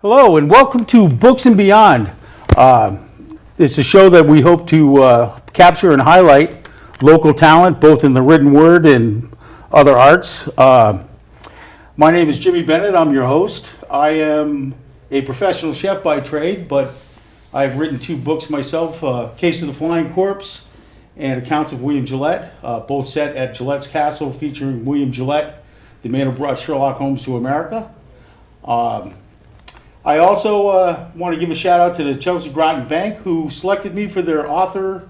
Hello and welcome to Books and Beyond. It's a show that we hope to capture and highlight local talent, both in the written word and other arts. My name is Jimmy Bennett. I'm your host. I am a professional chef by trade, but I've written two books myself, Case of the Flying Corpse and Accounts of William Gillette, both set at Gillette's Castle, featuring William Gillette, the man who brought Sherlock Holmes to America. I also want to give a shout out to the Chelsea Groton Bank, who selected me for their author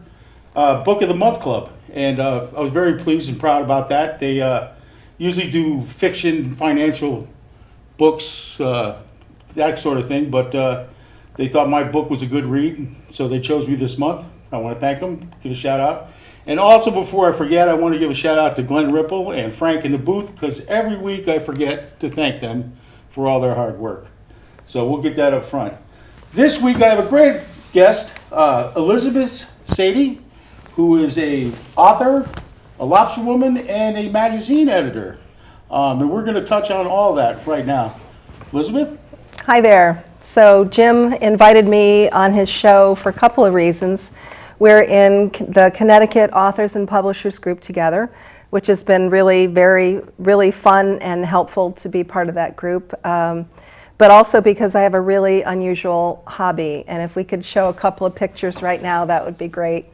Book of the Month Club. And I was very pleased and proud about that. They usually do fiction, financial books, that sort of thing, but they thought my book was a good read, so they chose me this month. I want to thank them, give a shout out. And also, before I forget, I want to give a shout out to Glenn Ripple and Frank in the booth, because every week I forget to thank them for all their hard work. So we'll get that up front. This week I have a great guest, Elizabeth Saede, who is a author, a lobster woman, and a magazine editor. And we're going to touch on all that right now. Elizabeth? Hi there. So Jim invited me on his show for a couple of reasons. We're in the Connecticut Authors and Publishers Group together, which has been really fun and helpful to be part of that group. But also because I have a really unusual hobby, and if we could show a couple of pictures right now, that would be great.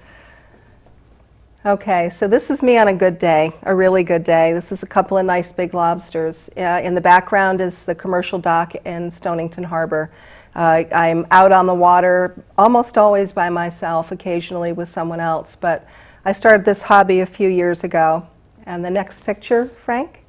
Okay, so this is me on a good day, a really good day. This is a couple of nice big lobsters. In the background is the commercial dock in Stonington Harbor. I'm out on the water almost always by myself, occasionally with someone else, but I started this hobby a few years ago. And the next picture, Frank?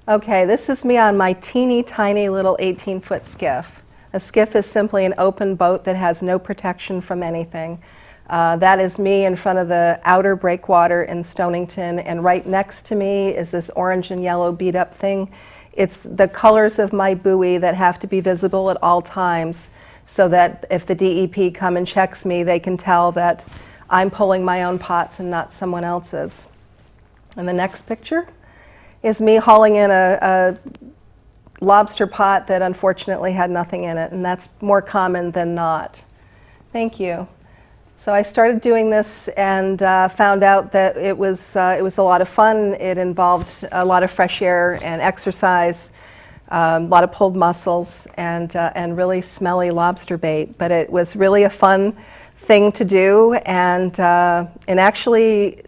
Okay, this is me on my teeny tiny little 18-foot skiff. A skiff is simply an open boat that has no protection from anything. That is me in front of the outer breakwater in Stonington, and right next to me is this orange and yellow beat up thing. It's the colors of my buoy that have to be visible at all times, so that if the DEP come and checks me, they can tell that I'm pulling my own pots and not someone else's. And the next picture is me hauling in a lobster pot that unfortunately had nothing in it, and that's more common than not. Thank you. So I started doing this and found out that it was a lot of fun. It involved a lot of fresh air and exercise, a lot of pulled muscles, and really smelly lobster bait. But it was really a fun thing to do, and actually,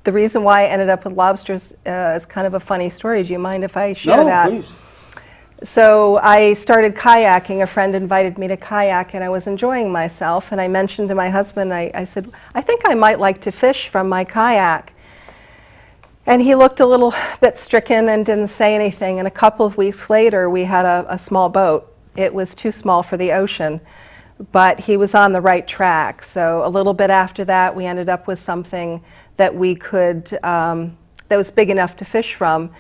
the reason why I ended up with lobsters is kind of a funny story. Do you mind if I share that? No, please. So I started kayaking. A friend invited me to kayak, and I was enjoying myself. And I mentioned to my husband, I said, I think I might like to fish from my kayak. And he looked a little bit stricken and didn't say anything. And a couple of weeks later, we had a small boat. It was too small for the ocean, but he was on the right track. So a little bit after that, we ended up with something that we could, that was big enough to fish from.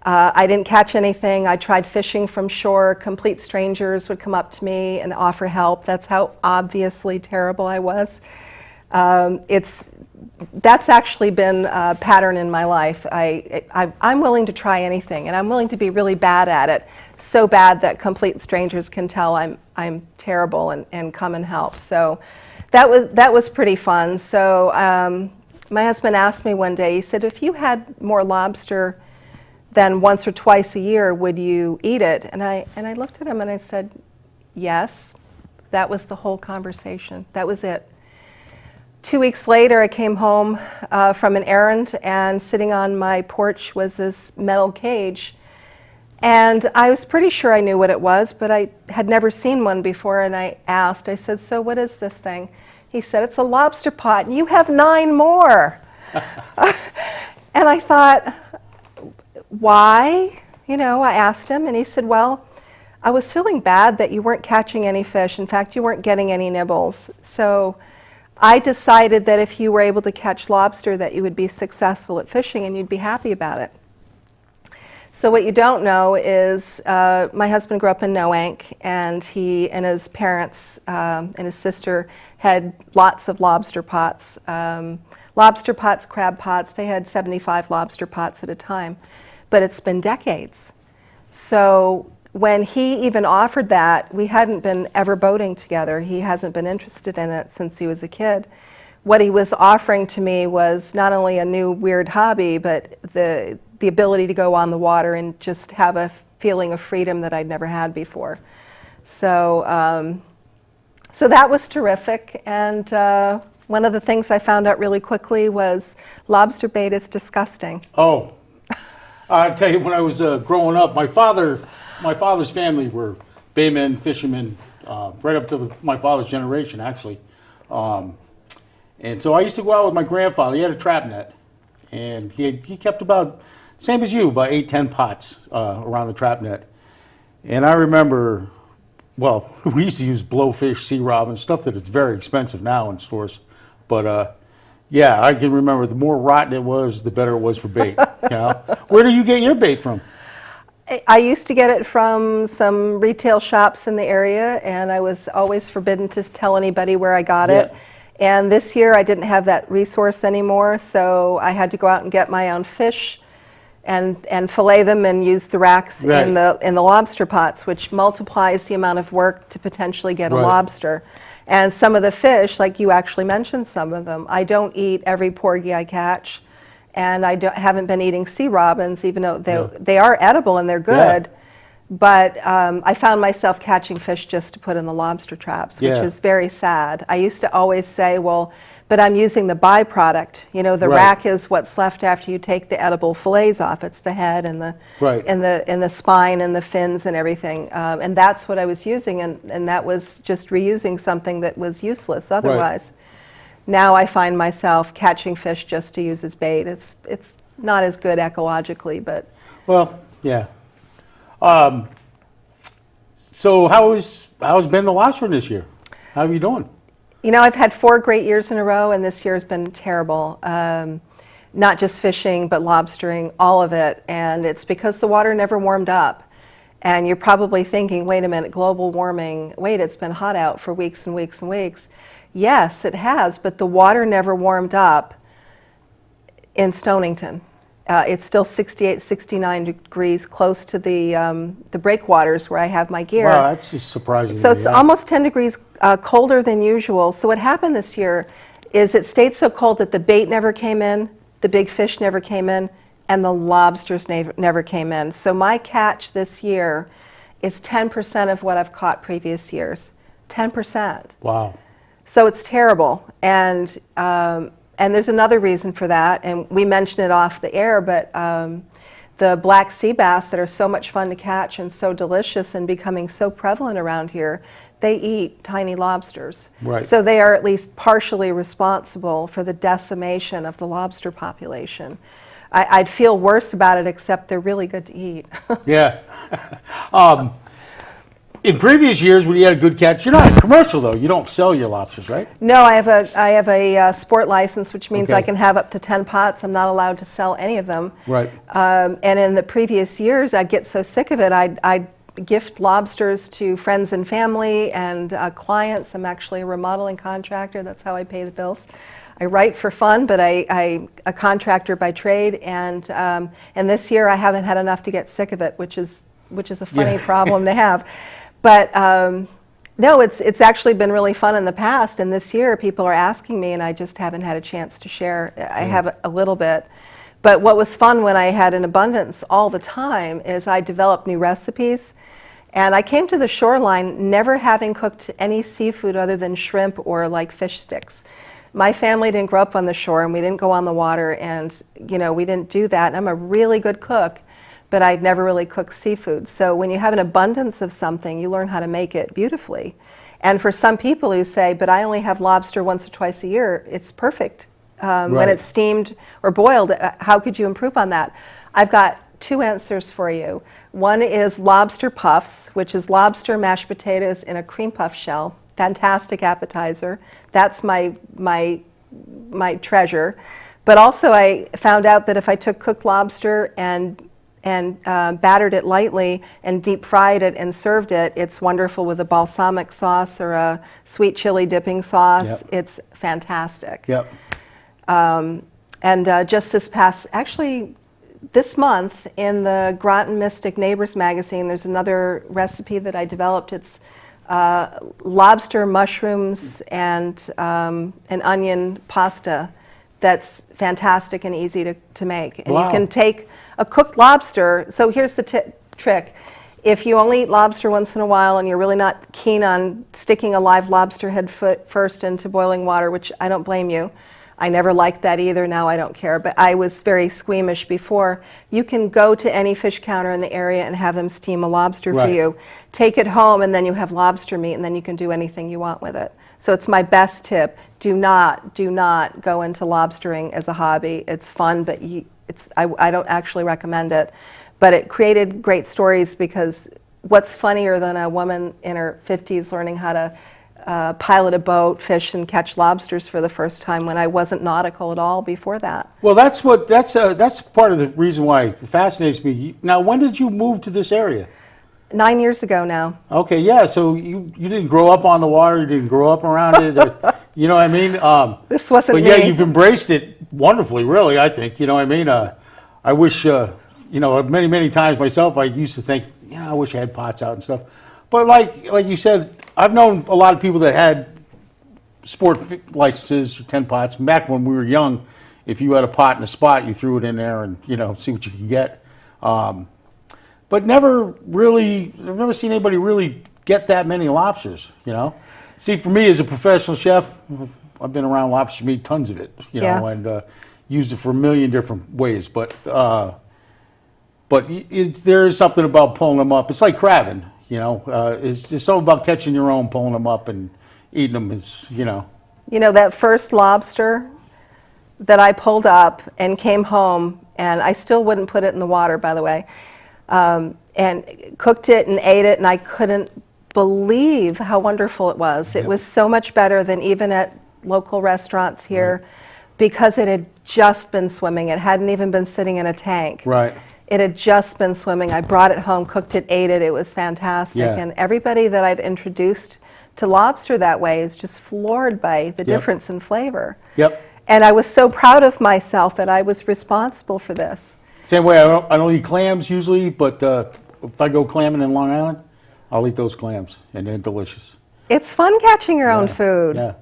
I didn't catch anything. I tried fishing from shore. Complete strangers would come up to me and offer help. That's how obviously terrible I was. That's actually been a pattern in my life. I'm willing to try anything, and I'm willing to be really bad at it. So bad that complete strangers can tell I'm terrible and come and help. So that was pretty fun. So my husband asked me one day, he said, if you had more lobster than once or twice a year, would you eat it? And I looked at him and I said, yes. That was the whole conversation. That was it. 2 weeks later, I came home from an errand, and sitting on my porch was this metal cage. And I was pretty sure I knew what it was, but I had never seen one before, and I asked, I said, so what is this thing? He said, it's a lobster pot, and you have 9 more. And I thought, why? You know, I asked him, and he said, well, I was feeling bad that you weren't catching any fish. In fact, you weren't getting any nibbles. So I decided that if you were able to catch lobster, that you would be successful at fishing and you'd be happy about it. So what you don't know is my husband grew up in Noank, and he and his parents and his sister had lots of lobster pots. Lobster pots, crab pots, they had 75 lobster pots at a time. But it's been decades. So when he even offered that, we hadn't been ever boating together. He hasn't been interested in it since he was a kid. What he was offering to me was not only a new weird hobby, but the ability to go on the water and just have a feeling of freedom that I'd never had before. So, so that was terrific. And one of the things I found out really quickly was lobster bait is disgusting. Oh, I tell you, when I was growing up, my father's family were baymen, fishermen, right up to my father's generation, actually. And so I used to go out with my grandfather. He had a trap net, and he kept about, same as you, about 8-10 pots around the trap net. And I remember, well, we used to use blowfish, sea robin, stuff that is very expensive now in stores. But yeah, I can remember the more rotten it was, the better it was for bait. You know? Where do you get your bait from? I used to get it from some retail shops in the area, and I was always forbidden to tell anybody where I got it. And this year I didn't have that resource anymore, so I had to go out and get my own fish and fillet them and use the racks in the lobster pots, which multiplies the amount of work to potentially get a lobster. And some of the fish, like you actually mentioned some of them, I don't eat every porgy I catch, and I haven't been eating sea robins, even though they are edible and they're good. But I found myself catching fish just to put in the lobster traps, which is very sad. I used to always say, well, but I'm using the byproduct. You know, the rack is what's left after you take the edible fillets off. It's the head and the and the spine and the fins and everything. And that's what I was using, and that was just reusing something that was useless otherwise. Now I find myself catching fish just to use as bait. It's not as good ecologically, but well, yeah. So how's been the lobster this year? How are you doing? You know, I've had 4 great years in a row, and this year has been terrible. Not just fishing, but lobstering, all of it. And it's because the water never warmed up. And you're probably thinking, wait a minute, global warming, wait, it's been hot out for weeks and weeks and weeks. Yes, it has, but the water never warmed up in Stonington. It's still 68, 69 degrees, close to the breakwaters where I have my gear. Wow, that's just surprising. So it's almost 10 degrees colder than usual. So what happened this year is it stayed so cold that the bait never came in, the big fish never came in, and the lobsters never came in. So my catch this year is 10% of what I've caught previous years. 10%. Wow. So it's terrible. And there's another reason for that, and we mentioned it off the air, but the black sea bass that are so much fun to catch and so delicious and becoming so prevalent around here, they eat tiny lobsters. Right. So they are at least partially responsible for the decimation of the lobster population. I'd feel worse about it, except they're really good to eat. Yeah. In previous years, when you had a good catch, you're not a commercial though. You don't sell your lobsters, right? No, I have a sport license, which means I can have up to 10 pots. I'm not allowed to sell any of them. Right. And in the previous years, I'd get so sick of it, I'd gift lobsters to friends and family and clients. I'm actually a remodeling contractor. That's how I pay the bills. I write for fun, but I'm a contractor by trade. And this year, I haven't had enough to get sick of it, which is a funny problem to have. But no, it's actually been really fun in the past, and this year people are asking me, and I just haven't had a chance to share. I have a little bit. But what was fun when I had an abundance all the time is I developed new recipes, and I came to the shoreline never having cooked any seafood other than shrimp or like fish sticks. My family didn't grow up on the shore, and we didn't go on the water, and we didn't do that. And I'm a really good cook, but I'd never really cooked seafood. So when you have an abundance of something, you learn how to make it beautifully. And for some people who say, but I only have lobster once or twice a year, it's perfect. When it's steamed or boiled, how could you improve on that? I've got 2 answers for you. One is lobster puffs, which is lobster mashed potatoes in a cream puff shell. Fantastic appetizer. That's my treasure. But also I found out that if I took cooked lobster and battered it lightly and deep fried it and served it, it's wonderful with a balsamic sauce or a sweet chili dipping sauce. It's fantastic. Yep. And just this past, actually this month in the Groton-Mystic Neighbors magazine, there's another recipe that I developed. It's lobster, mushrooms, and an onion pasta that's fantastic and easy to make. And Wow. you can take a cooked lobster. So here's the trick. If you only eat lobster once in a while and you're really not keen on sticking a live lobster head first into boiling water, which I don't blame you. I never liked that either, now I don't care, but I was very squeamish before. You can go to any fish counter in the area and have them steam a lobster for Right. you. Take it home and then you have lobster meat and then you can do anything you want with it. So it's my best tip. Do not go into lobstering as a hobby. It's fun, but I don't actually recommend it. But it created great stories, because what's funnier than a woman in her 50s learning how to pilot a boat, fish, and catch lobsters for the first time, when I wasn't nautical at all before that? Well, that's part of the reason why it fascinates me. Now, when did you move to this area? 9 years ago now. Okay, yeah. So you didn't grow up on the water. You didn't grow up around it. You know what I mean? This wasn't But me. yeah, you've embraced it wonderfully, really. I think. You know what I mean? I wish. Many times myself, I used to think, I wish I had pots out and stuff. But like you said, I've known a lot of people that had sport licenses, 10 pots. Back when we were young, if you had a pot in a spot, you threw it in there and, see what you could get. But I've never seen anybody really get that many lobsters, See, for me as a professional chef, I've been around lobster meat, tons of it, and used it for a million different ways. But there is something about pulling them up. It's like crabbing, It's just something about catching your own, pulling them up, and eating them. That first lobster that I pulled up and came home, and I still wouldn't put it in the water, by the way, and cooked it and ate it, and I couldn't believe how wonderful it was. It was so much better than even at local restaurants here, because it had just been swimming. It hadn't even been sitting in a tank. Right. It had just been swimming. I brought it home, cooked it, ate it. It was fantastic. Yeah. And everybody that I've introduced to lobster that way is just floored by the difference in flavor. Yep. And I was so proud of myself that I was responsible for this. Same way, I don't eat clams usually, but if I go clamming in Long Island, I'll eat those clams, and they're delicious. It's fun catching your own food. Yeah.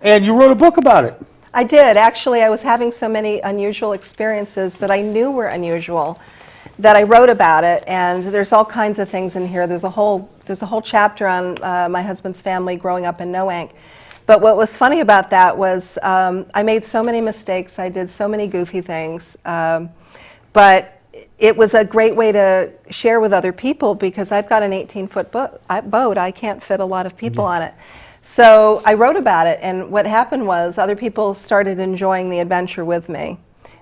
And you wrote a book about it. I did. Actually, I was having so many unusual experiences that I knew were unusual that I wrote about it, and there's all kinds of things in here. There's a whole chapter on my husband's family growing up in Noank. But what was funny about that was I made so many mistakes. I did so many goofy things. But it was a great way to share with other people, because I've got an 18-foot boat. I can't fit a lot of people on it. So I wrote about it, and what happened was other people started enjoying the adventure with me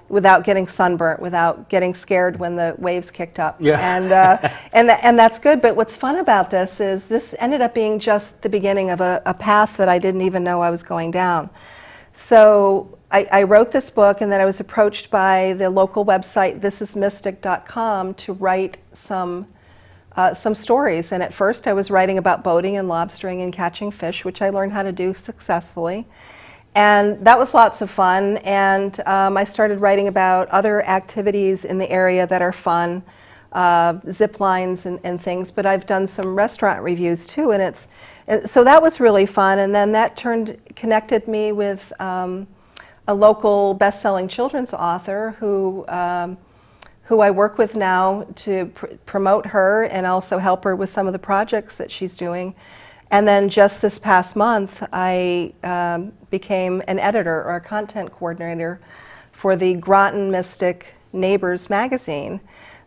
without getting sunburnt, without getting scared when the waves kicked up. Yeah. And that's good. But what's fun about this is this ended up being just the beginning of a path that I didn't even know I was going down. So I wrote this book, and then I was approached by the local website, thisismystic.com, to write some stories. And at first I was writing about boating and lobstering and catching fish, which I learned how to do successfully. And that was lots of fun. And I started writing about other activities in the area that are fun, zip lines and things. But I've done some restaurant reviews too, and so that was really fun. And then that connected me with a local best-selling children's author who I work with now to promote her and also help her with some of the projects that she's doing. And then just this past month, I became an editor or a content coordinator for the Groton-Mystic Neighbors magazine.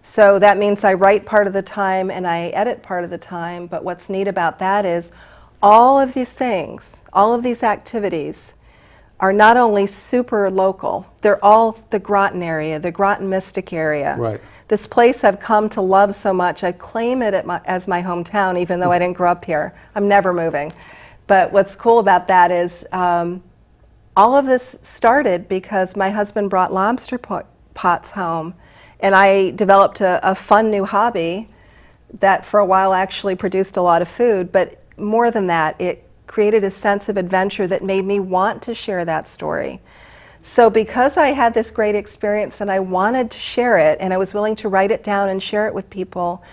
So that means I write part of the time and I edit part of the time. But what's neat about that is all of these things, all of these activities are not only super local, they're all the Groton area, the Groton-Mystic area. Right. This place I've come to love so much, I claim it as my hometown, even though I didn't grow up here. I'm never moving. But what's cool about that is all of this started because my husband brought lobster pots home, and I developed a fun new hobby that for a while actually produced a lot of food. But more than that, it created a sense of adventure that made me want to share that story. So because I had this great experience and I wanted to share it, and I was willing to write it down and share it with people,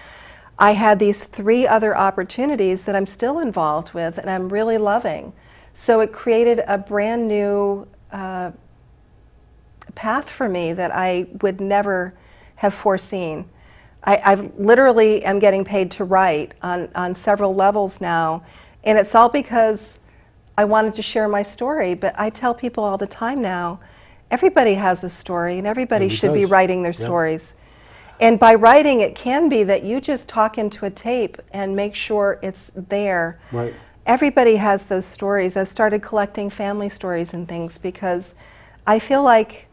I had these 3 other opportunities that I'm still involved with and I'm really loving. So it created a brand new path for me that I would never have foreseen. I've literally am getting paid to write on several levels now, and it's all because I wanted to share my story. But I tell people all the time now, everybody has a story and everybody should be writing their stories. And by writing, it can be that you just talk into a tape and make sure it's there. Right. Everybody has those stories. I've started collecting family stories and things because I feel like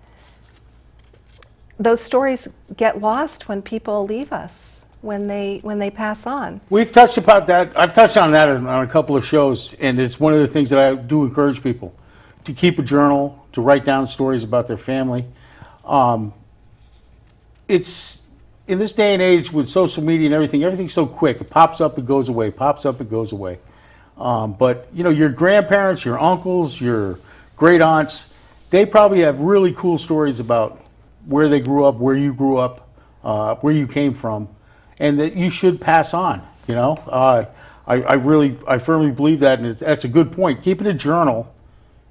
those stories get lost when people leave us, when they pass on. We've touched about that. I've touched on that on a couple of shows, and it's one of the things that I do encourage people to keep a journal, to write down stories about their family. It's in this day and age with social media and everything, everything's so quick. It pops up, it goes away, pops up, it goes away. But you know, your grandparents, your uncles, your great aunts, they probably have really cool stories about where they grew up, where you grew up, where you came from, and that you should pass on. You know, I firmly believe that, and that's a good point. Keeping a journal,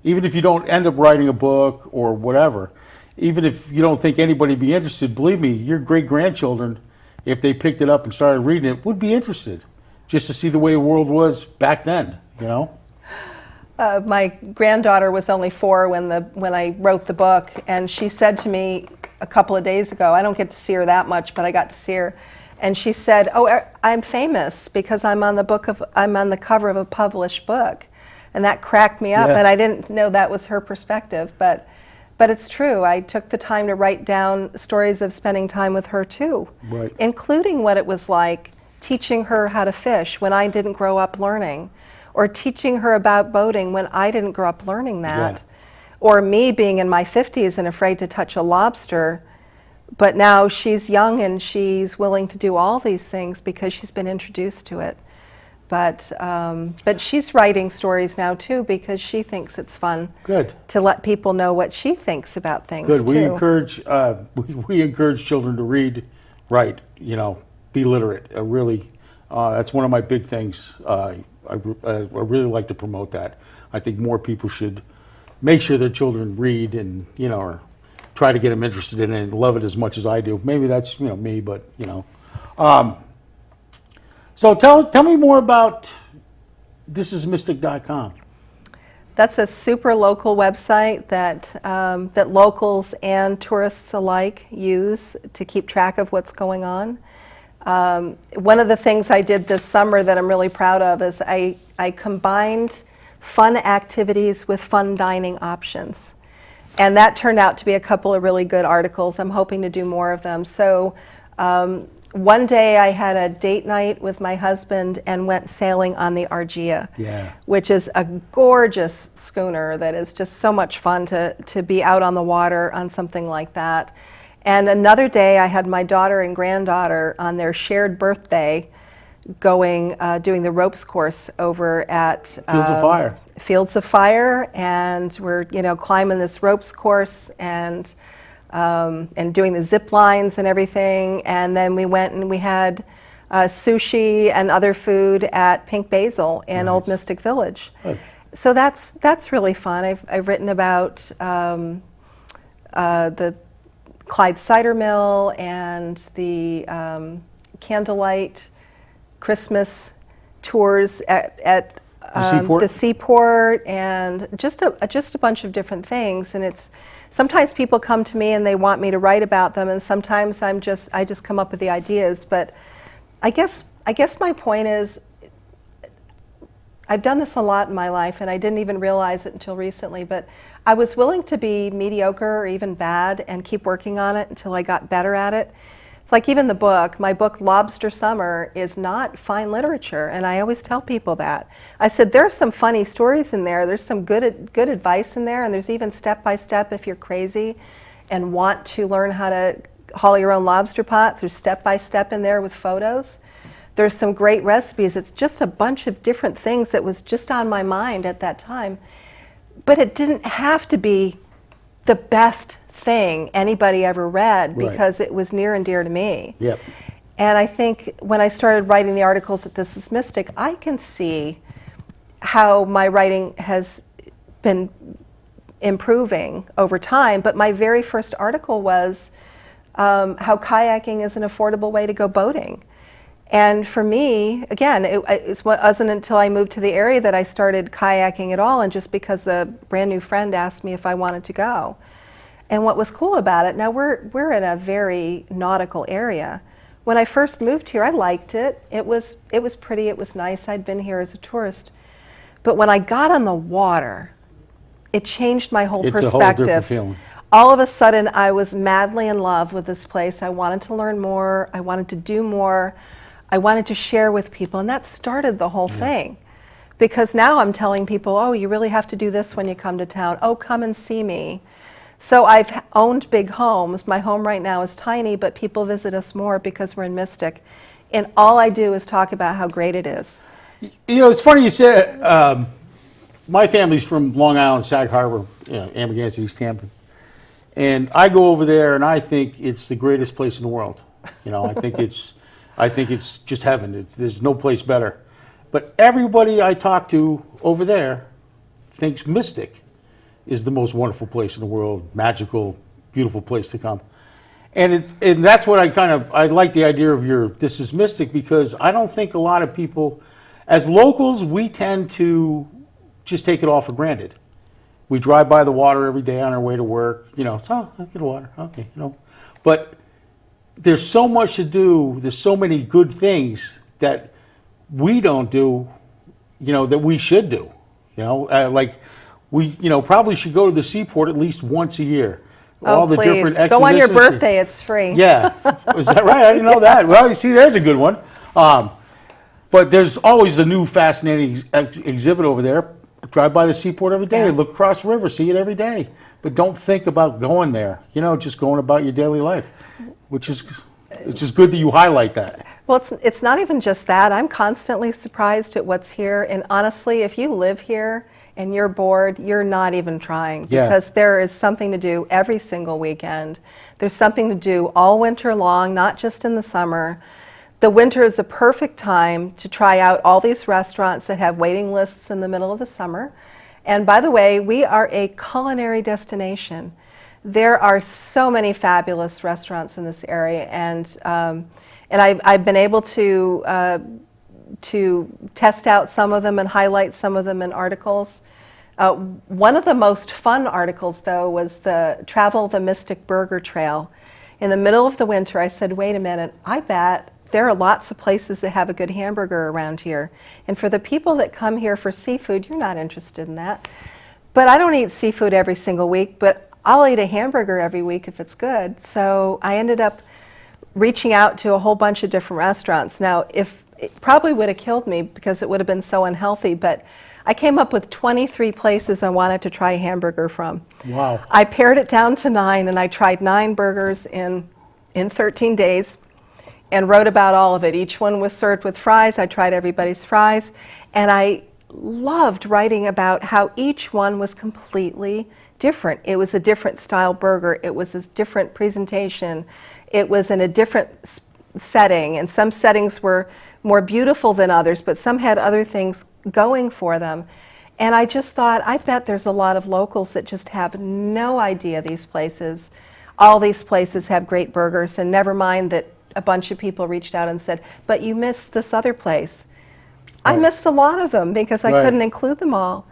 even if you don't end up writing a book or whatever, even if you don't think anybody would be interested, believe me, your great-grandchildren, if they picked it up and started reading it, would be interested, just to see the way the world was back then, you know? My granddaughter was only 4 when I wrote the book, and she said to me a couple of days ago, I don't get to see her that much, but I got to see her, and she said, "Oh, I'm famous because I'm on the cover of a published book," and that cracked me up, and I didn't know that was her perspective, but it's true. I took the time to write down stories of spending time with her too, Right. including what it was like teaching her how to fish when I didn't grow up learning, or teaching her about boating when I didn't grow up learning that, Yeah. or me being in my 50s and afraid to touch a lobster, but now she's young and she's willing to do all these things because she's been introduced to it. But she's writing stories now too because she thinks it's fun. Good. To let people know what she thinks about things. Good. Too. We encourage we encourage children to read, write. You know, be literate. Really, that's one of my big things. I really like to promote that. I think more people should make sure their children read and or try to get them interested in it and love it as much as I do. Maybe that's me, but So tell me more about thisismystic.com. That's a super local website that locals and tourists alike use to keep track of what's going on. One of the things I did this summer that I'm really proud of is I combined fun activities with fun dining options. And that turned out to be a couple of really good articles. I'm hoping to do more of them. So one day I had a date night with my husband and went sailing on the Argia, which is a gorgeous schooner that is just so much fun to be out on the water on something like that. And another day I had my daughter and granddaughter on their shared birthday doing the ropes course over at Fields of Fire. Fields of Fire, and we're climbing this ropes course and doing the zip lines and everything. And then we went and we had sushi and other food at Pink Basil in Old Mystic Village. Good. So that's really fun. I've written about the Clyde Cider Mill and the candlelight Christmas tours at the seaport, and just a bunch of different things. And it's sometimes people come to me and they want me to write about them, and sometimes I just come up with the ideas. But I guess my point is, I've done this a lot in my life, and I didn't even realize it until recently, but I was willing to be mediocre or even bad and keep working on it until I got better at it. It's like even my book Lobster Summer is not fine literature, and I always tell people that. I said there's some funny stories in there, there's some good advice in there, and there's even step-by-step if you're crazy and want to learn how to haul your own lobster pots. There's step-by-step in there with photos. There's some great recipes. It's just a bunch of different things that was just on my mind at that time. But it didn't have to be the best thing anybody ever read Right. because it was near and dear to me. Yep. And I think when I started writing the articles at This Is Mystic, I can see how my writing has been improving over time. But my very first article was how kayaking is an affordable way to go boating. And for me, again, it wasn't until I moved to the area that I started kayaking at all, and just because a brand new friend asked me if I wanted to go. And what was cool about it, now we're in a very nautical area. When I first moved here, I liked it. It was pretty, it was nice. I'd been here as a tourist. But when I got on the water, it changed my whole perspective. It's a whole different feeling. All of a sudden, I was madly in love with this place. I wanted to learn more. I wanted to do more. I wanted to share with people, and that started the whole thing. Because now I'm telling people, oh, you really have to do this when you come to town. Oh, come and see me. So I've owned big homes. My home right now is tiny, but people visit us more because we're in Mystic. And all I do is talk about how great it is. You know, it's funny you said, my family's from Long Island, Sag Harbor, Amagansett, East Hampton. And I go over there and I think it's the greatest place in the world. You know, I think it's just heaven. There's no place better. But everybody I talk to over there thinks Mystic is the most wonderful place in the world, magical, beautiful place to come. And that's what I like the idea of your This Is Mystic, because I don't think a lot of people, as locals, we tend to just take it all for granted. We drive by the water every day on our way to work. You know, I'll get water, okay, you know. But there's so much to do. There's so many good things that we don't do, you know, that we should do. You know, like we, you know, probably should go to the seaport at least once a year. Oh, please. Go on your birthday, it's free. Yeah. Is that right? I didn't know that. Well, you see, there's a good one. But there's always a new fascinating exhibit over there. Drive by the seaport every day, look across the river, see it every day. But don't think about going there, you know, just going about your daily life, which is, it's just good that you highlight that. Well, it's not even just that. I'm constantly surprised at what's here. And honestly, if you live here and you're bored, you're not even trying, because there is something to do every single weekend. There's something to do all winter long, not just in the summer. The winter is a perfect time to try out all these restaurants that have waiting lists in the middle of the summer. And by the way, we are a culinary destination. There are so many fabulous restaurants in this area, and I've been able to test out some of them and highlight some of them in articles. One of the most fun articles, though, was the Travel the Mystic Burger Trail. In the middle of the winter, I said, wait a minute, I bet there are lots of places that have a good hamburger around here. And for the people that come here for seafood, you're not interested in that. But I don't eat seafood every single week, but I'll eat a hamburger every week if it's good. So I ended up reaching out to a whole bunch of different restaurants. Now, it probably would have killed me because it would have been so unhealthy, but I came up with 23 places I wanted to try a hamburger from. Wow. I pared it down to 9, and I tried 9 burgers in 13 days. And wrote about all of it. Each one was served with fries. I tried everybody's fries. And I loved writing about how each one was completely different. It was a different style burger. It was a different presentation. It was in a different setting. And some settings were more beautiful than others, but some had other things going for them. And I just thought, I bet there's a lot of locals that just have no idea all these places have great burgers, and never mind that a bunch of people reached out and said, but you missed this other place. Right. I missed a lot of them because I couldn't include them all.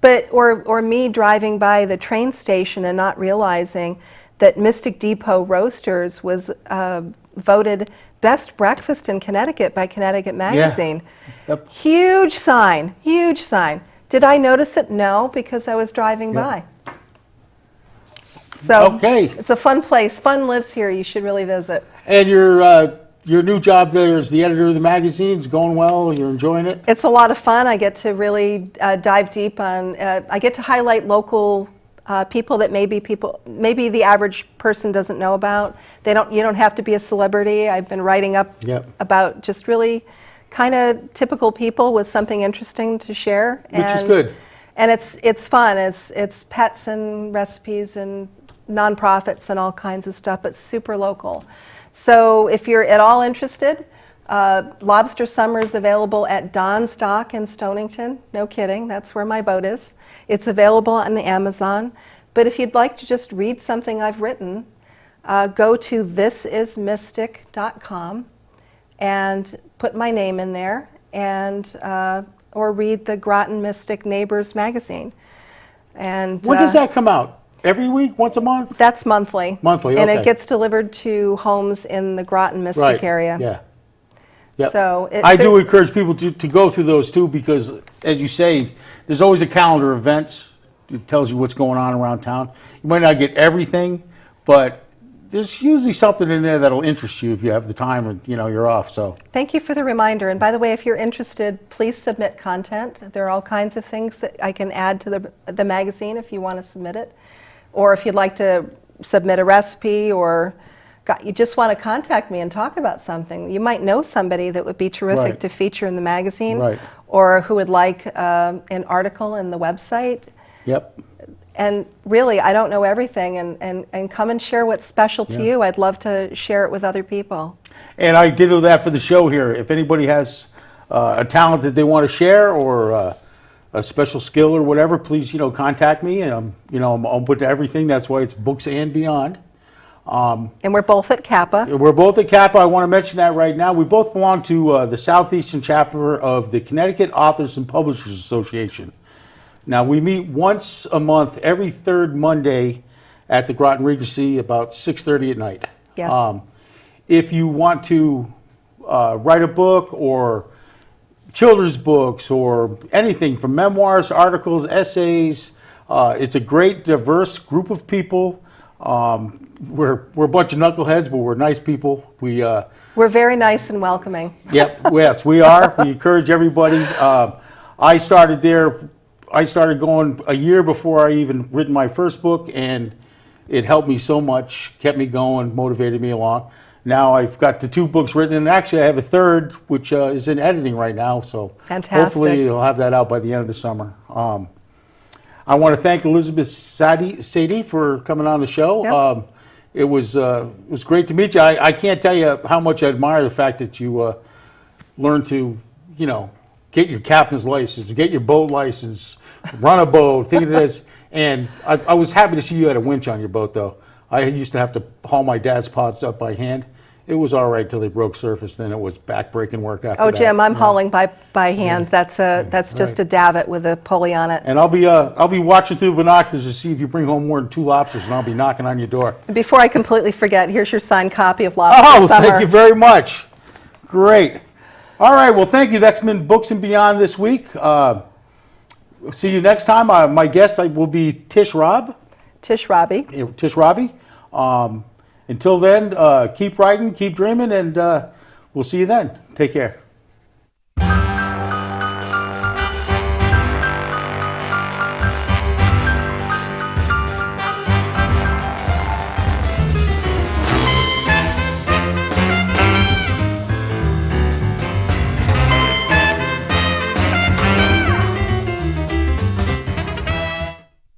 But, or me driving by the train station and not realizing that Mystic Depot Roasters was voted best breakfast in Connecticut by Connecticut Magazine. Yeah. Yep. Huge sign, huge sign. Did I notice it? No, because I was driving by. So it's a fun place. Fun lives here. You should really visit. And your new job there as the editor of the magazine is going well? You're enjoying it? It's a lot of fun. I get to really dive deep on. I get to highlight local people that maybe the average person doesn't know about. You don't have to be a celebrity. I've been writing up about just really kind of typical people with something interesting to share. Which is good. And it's fun. It's pets and recipes and nonprofits and all kinds of stuff, but super local. So if you're at all interested, Lobster Summer is available at Don's Dock in Stonington. No kidding, that's where my boat is. It's available on Amazon. But if you'd like to just read something I've written, go to thisismystic.com and put my name in there, and or read the Groton-Mystic Neighbors magazine. And When does that come out? Every week? Once a month? that's monthly. Monthly, And okay. it gets delivered to homes in the Groton-Mystic Right, area. yeah. Yep. So I do encourage people to go through those too, because as you say, there's always a calendar of events. It tells you what's going on around town. You might not get everything, but there's usually something in there that'll interest you if you have the time and you're off. So Thank you for the reminder. And by the way, if you're interested, please submit content. There are all kinds of things that I can add to the magazine if you want to submit it. Or if you'd like to submit a recipe, or you just want to contact me and talk about something. You might know somebody that would be terrific Right. to feature in the magazine, Right. or who would like an article in the website. yep. And really, I don't know everything, and come and share what's special to you. I'd love to share it with other people. And I did that for the show here. If anybody has a talent that they want to share, or a special skill or whatever, please contact me. And I'm open to everything. That's why it's Books and Beyond. And we're both at Kappa. We're both at Kappa. I want to mention that right now. We both belong to the Southeastern chapter of the Connecticut Authors and Publishers Association. Now, we meet once a month, every third Monday at the Groton Regency, about 6:30 at night. Yes. If you want to write a book, or children's books, or anything from memoirs, articles, essays, it's a great, diverse group of people. We're a bunch of knuckleheads, but we're nice people. We're very nice and welcoming. Yep, yes, we are. We encourage everybody. I started going a year before I even written my first book, and it helped me so much, kept me going, motivated me along. Now I've got the 2 books written, and actually I have a third, which is in editing right now. So Fantastic. hopefully I'll have that out by the end of the summer. I want to thank Elizabeth Saede for coming on the show. Yep. It was great to meet you. I can't tell you how much I admire the fact that you learned to, get your captain's license, get your boat license, run a boat, think of this. And I was happy to see you had a winch on your boat, though. I used to have to haul my dad's pots up by hand. It was all right till they broke surface. Then it was back-breaking work after that. Oh, Jim, I'm hauling by hand. That's just a davit with a pulley on it. And I'll be watching through binoculars to see if you bring home more than 2 lobsters, and I'll be knocking on your door. Before I completely forget, here's your signed copy of Lobster Oh, Summer. thank you very much. Great. All right, well, thank you. That's been Books and Beyond this week. See you next time. My guest will be Tish Robbie. Until then, keep writing, keep dreaming, and we'll see you then. Take care.